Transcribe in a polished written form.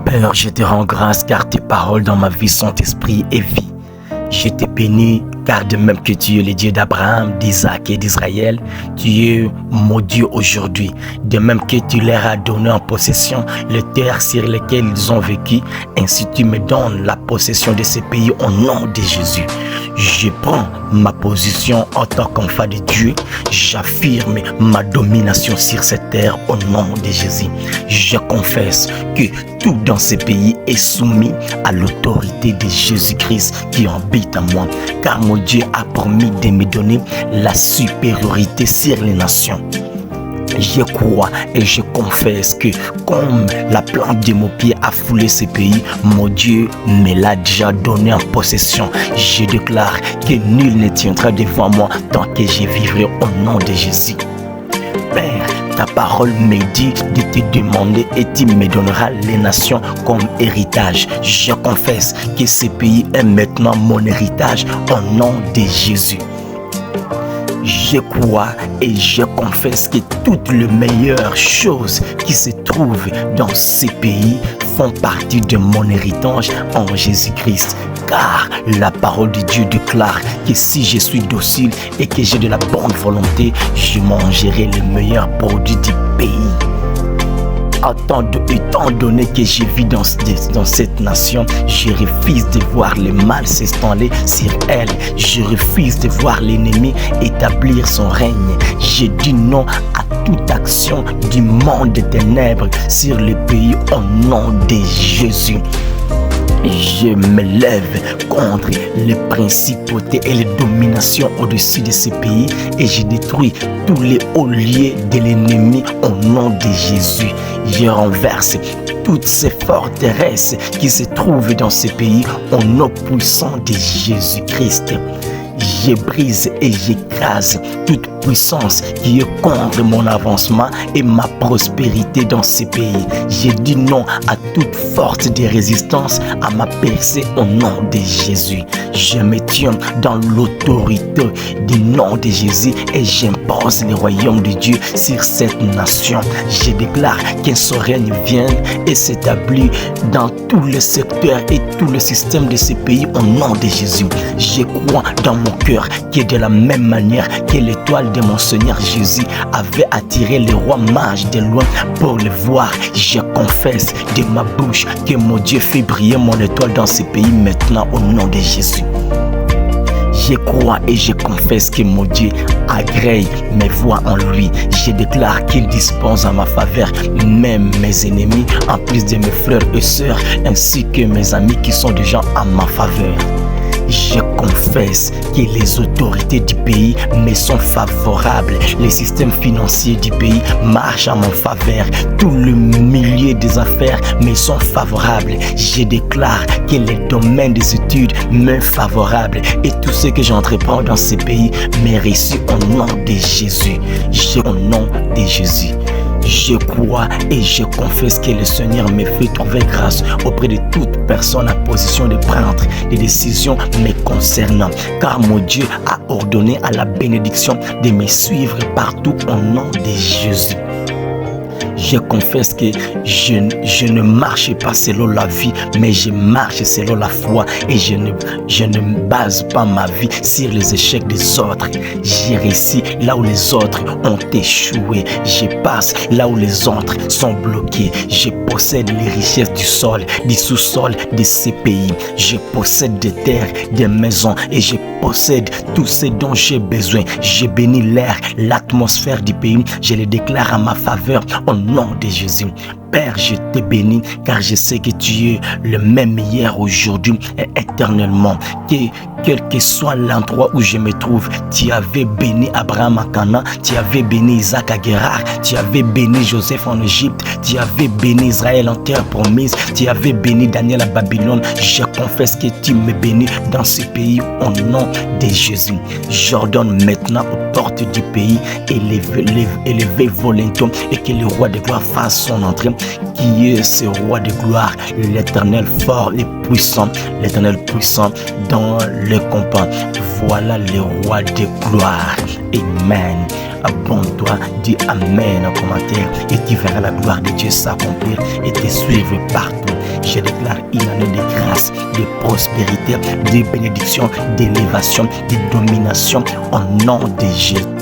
Père, je te rends grâce car tes paroles dans ma vie sont esprit et vie. Je te bénis car de même que tu es le Dieu d'Abraham, d'Isaac et d'Israël, tu es mon Dieu aujourd'hui. De même que tu leur as donné en possession les terres sur lesquelles ils ont vécu, ainsi tu me donnes la possession de ces pays au nom de Jésus. Je prends ma position en tant qu'enfant de Dieu. J'affirme ma domination sur cette terre au nom de Jésus. Je confesse que tout dans ces pays est soumis à l'autorité de Jésus-Christ qui habite en moi. Car mon Dieu a promis de me donner la supériorité sur les nations. Je crois et je confesse que comme la plante de mon pied a foulé ce pays, mon Dieu me l'a déjà donné en possession. Je déclare que nul ne tiendra devant moi tant que je vivrai au nom de Jésus. Père, ta parole me dit de te demander et tu me donneras les nations comme héritage. Je confesse que ce pays est maintenant mon héritage au nom de Jésus. Je crois et je confesse que toutes les meilleures choses qui se trouvent dans ces pays font partie de mon héritage en Jésus-Christ. Car la parole de Dieu déclare que si je suis docile et que j'ai de la bonne volonté, je mangerai les meilleurs produits du pays. Étant donné que je vis dans cette nation, je refuse de voir le mal s'installer sur elle. Je refuse de voir l'ennemi établir son règne. Je dis non à toute action du monde des ténèbres sur le pays au nom de Jésus. Je me lève contre les principautés et les dominations au-dessus de ces pays et je détruis tous les hauts lieux de l'ennemi au nom de Jésus. Je renverse toutes ces forteresses qui se trouvent dans ces pays au nom puissant de Jésus-Christ. Je brise et j'écrase toute puissance qui est contre mon avancement et ma prospérité dans ces pays. Je dis non à toute force de résistance à ma percée au nom de Jésus. Je me tiens dans l'autorité du nom de Jésus et j'impose le royaume de Dieu sur cette nation. Je déclare que son règne vienne et s'établit dans tous les secteurs et tous les systèmes de ces pays au nom de Jésus. Je crois dans mon cœur que de la même manière que l'étoile de mon Seigneur Jésus avait attiré les rois mages de loin pour le voir, je confesse de ma bouche que mon Dieu fait briller mon étoile dans ce pays maintenant au nom de Jésus. Je crois et je confesse que mon Dieu agrée mes voix en lui. Je déclare qu'il dispose en ma faveur même mes ennemis, en plus de mes frères et sœurs, ainsi que mes amis qui sont déjà en ma faveur. Je confesse que les autorités du pays me sont favorables. Les systèmes financiers du pays marchent en mon faveur. Tout le milieu des affaires me sont favorables. Je déclare que les domaines des études me sont favorables. Et tout ce que j'entreprends dans ces pays me réussit au nom de Jésus. Au nom de Jésus. Je crois et je confesse que le Seigneur me fait trouver grâce auprès de toute personne en position de prendre des décisions me concernant. Car mon Dieu a ordonné à la bénédiction de me suivre partout au nom de Jésus. Je confesse que je ne marche pas selon la vie, mais je marche selon la foi et je ne base pas ma vie sur les échecs des autres. J'ai réussi là où les autres ont échoué. Je passe là où les autres sont bloqués. Je possède les richesses du sol, du sous-sol de ces pays. Je possède des terres, des maisons et je possède tout ce dont j'ai besoin. Je bénis l'air, l'atmosphère du pays. Je les déclare à ma faveur au nom de Jésus. Père, je te bénis car je sais que tu es le même hier, aujourd'hui et éternellement. Quel que soit l'endroit où je me trouve, tu avais béni Abraham à Canaan, tu avais béni Isaac à Guérar, tu avais béni Joseph en Égypte, tu avais béni Israël en terre promise, tu avais béni Daniel à Babylone. Je confesse que tu me bénis dans ce pays au nom de Jésus. J'ordonne maintenant aux portes du pays, élevez vos linteaux et que le roi de gloire fasse son entrée. Qui est ce roi de gloire, l'Éternel fort et puissant, l'Éternel puissant dans le combat. Voilà le roi de gloire. Amen. Abonne-toi, dis Amen en commentaire et tu verras la gloire de Dieu s'accomplir et te suivre partout. Je déclare une année de grâce, de prospérité, de bénédiction, d'élévation, de domination au nom de Jésus.